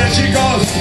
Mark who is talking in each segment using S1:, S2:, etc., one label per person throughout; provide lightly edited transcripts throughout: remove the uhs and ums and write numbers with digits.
S1: Gracias, chicos.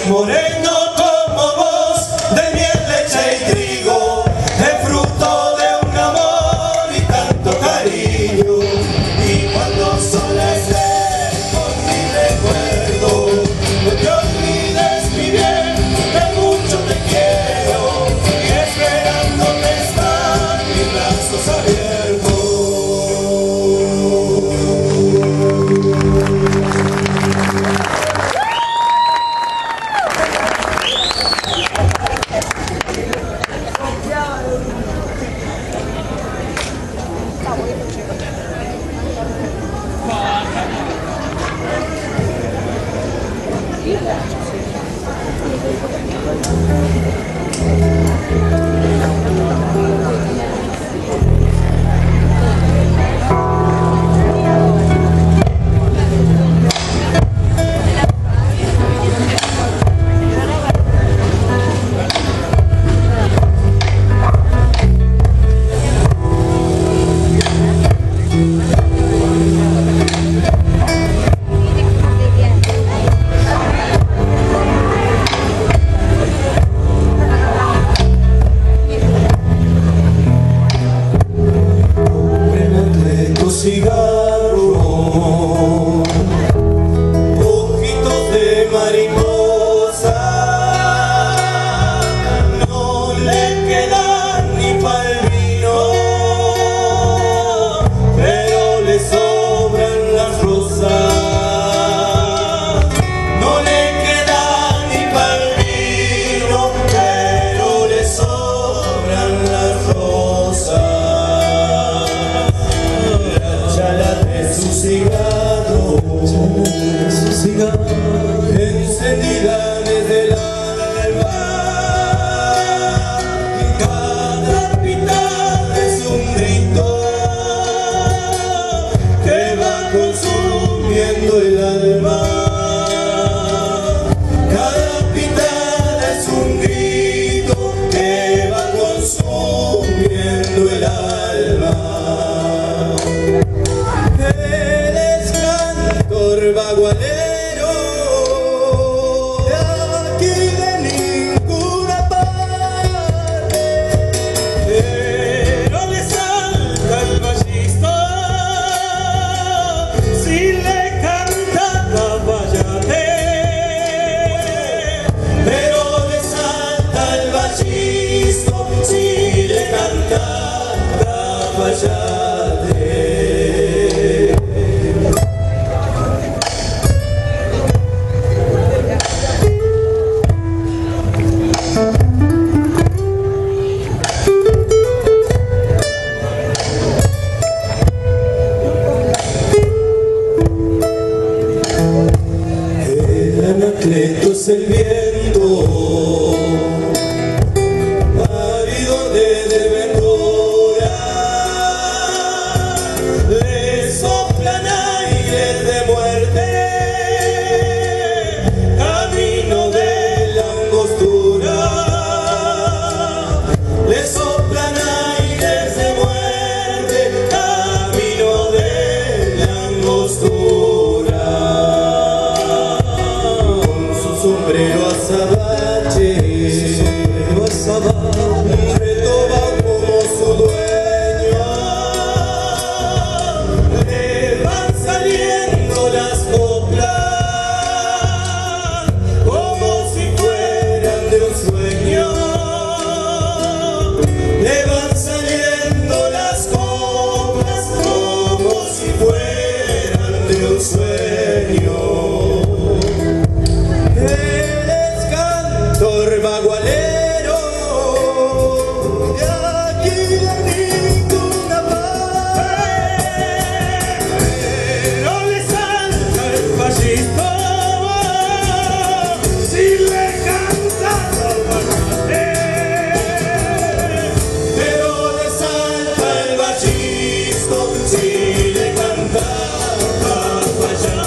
S2: Moreno como vos, de miel, leche y trigo, el fruto de un amor y tanto cariño. Y cuando sola estés con mi recuerdo, no te olvides mi bien, que mucho te quiero, y esperándote están mis brazos abiertos. si le canta Cafayate. El Anacleto es el viento, marido de desventura, le soplan aires de muerte, camino de la angostura, le soplan aires de muerte, camino de la angostura. Sombrero azabache, retoma como su dueño, le van saliendo las coplas como si fueran de un sueño, le van saliendo las coplas como si fueran de un sueño. Bagualero, de aquí la ninguna paz, pero le salta el fascista si le canta Cafayate, pero le salta el fascista si le canta Cafayate.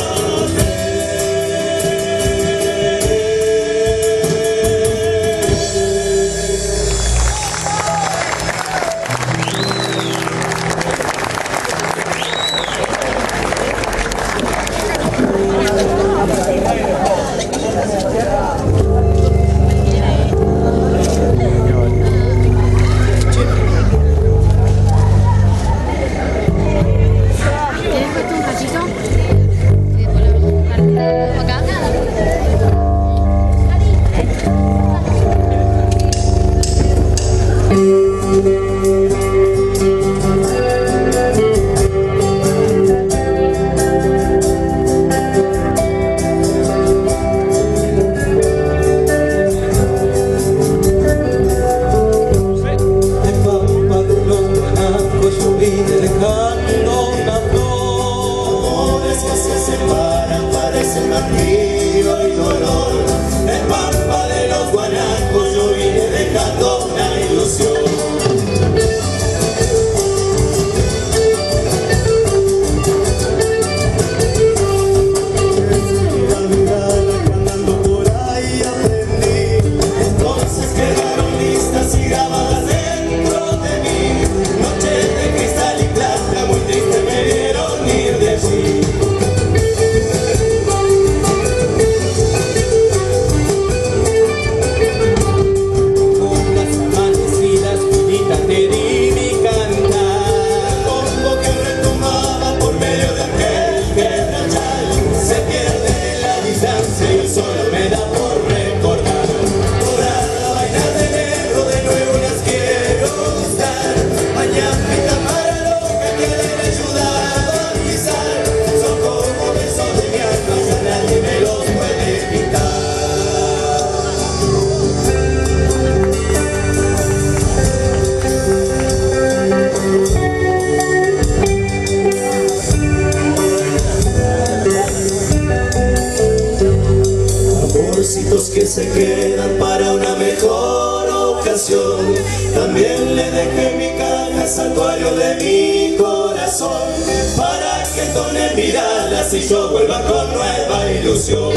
S2: Que se quedan para una mejor ocasión. También le dejé mi caja, santuario de mi corazón, para que entone miradas y yo vuelva con nueva ilusión.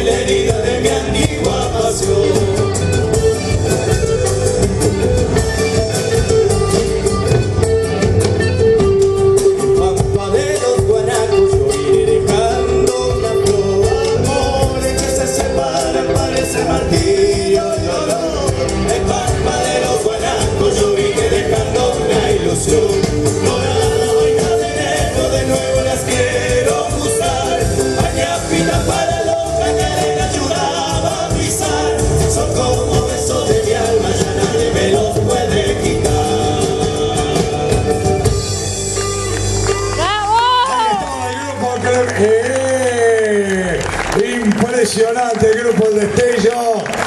S2: La herida de mi antigua pasión. Pampa de los guanacos yo iré dejando
S1: Impresionante el grupo El Destello.